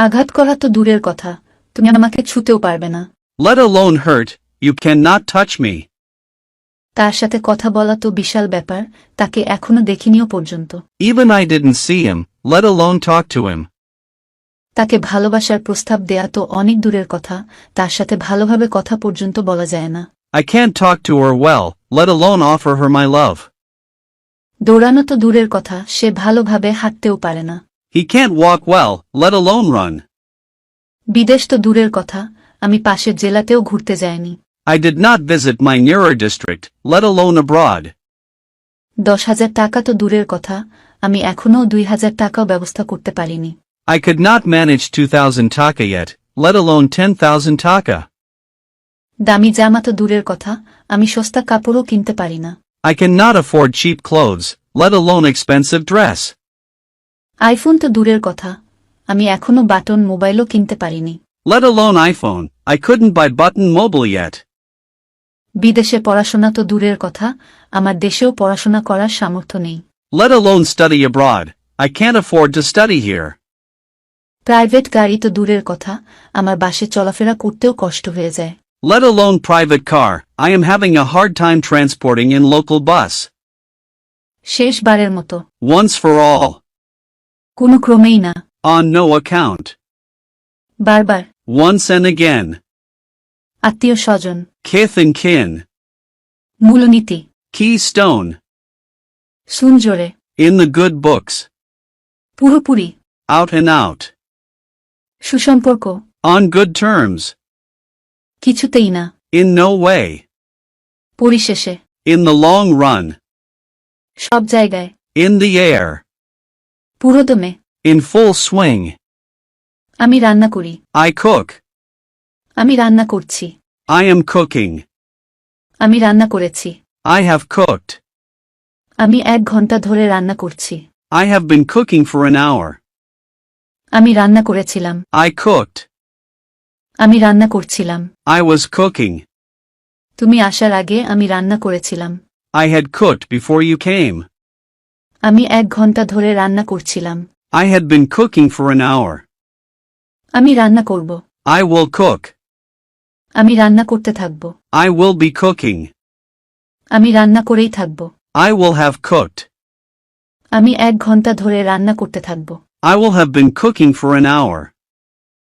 আঘাত করা তো দূরের কথা, তুমি আমাকে ছুঁতেও পারবে না। Let alone hurt, you cannot touch me. তার সাথে কথা বলা তো বিশাল ব্যাপার, তাকে এখনো দেখিনিও পর্যন্ত। Even I didn't see him, let alone talk to him. তাকে ভালোবাসার প্রস্তাব দেয়া তো অনেক দূরের কথা, তার সাথে ভালোভাবে কথা পর্যন্ত বলা যায় না। I can't talk to her well, let alone offer her my love. দৌড়ানো তো দূরের কথা, সে ভালোভাবে হাঁটতেও পারে না। He can't walk well, let alone run. বিদেশ তো দূরের কথা, আমি পাশের জেলাতেও ঘুরতে যাইনি। I did not visit my nearer district, let alone abroad. 10,000 টাকা তো দূরের কথা, আমি এখনও 2,000 টাকাও ব্যবস্থা করতে পারিনি। I could not manage 2,000 taka yet, let alone 10,000 taka. দামি জামা তো দূরের কথা, আমি সস্তা কাপড়ও কিনতে পারি না। I cannot afford cheap clothes, let alone expensive dress. IPhone তো দূরের কথা, আমি এখনও বাটন মোবাইলও কিনতে পারিনি। Let alone iPhone, I couldn't buy button mobile yet. বিদেশে পড়াশোনা তো দূরের কথা, আমার দেশেও পড়াশোনা করার সামর্থ্য নেই। Let alone study abroad, I can't afford to study here. Private গাড়ি তো দূরের কথা, আমার বাসে চলাফেরা করতেও কষ্ট হয়ে যায়। Let alone private car, I am having a hard time transporting in local bus. শেষবারের মতো। Once for all. কোনো ক্রমেই না। On no account. বারবার। Once and again. আত্মীয় স্বজন। Kith and kin. মূলনীতি। Keystone. সুনজোরে। In the good books. পুরোপুরি। Out and out. সুসম্পর্ক। On good terms. কিছুতেই না। In no way. পরিশেষে। In the long run. সব জায়গায়। In the air. পুরোদমে। In full swing. আমি রান্না করি। I cook. আমি রান্না করছি। I am cooking. আমি রান্না করেছি। I have cooked. আমি 1 ঘন্টা ধরে রান্না করছি। I have been cooking for an hour. আমি রান্না করেছিলাম। I cooked. আমি রান্না করছিলাম। I was cooking. তুমি আসার আগে আমি রান্না করেছিলাম। I had cooked before you came. আমি 1 ঘন্টা ধরে রান্না করছিলাম। I had been cooking for an hour. আমি রান্না করব। I will cook. আমি রান্না করতে থাকব। I will be cooking. আমি রান্না করেই থাকব। I will have cooked. আমি 1 ঘন্টা ধরে রান্না করতে থাকব। I will have been cooking for an hour.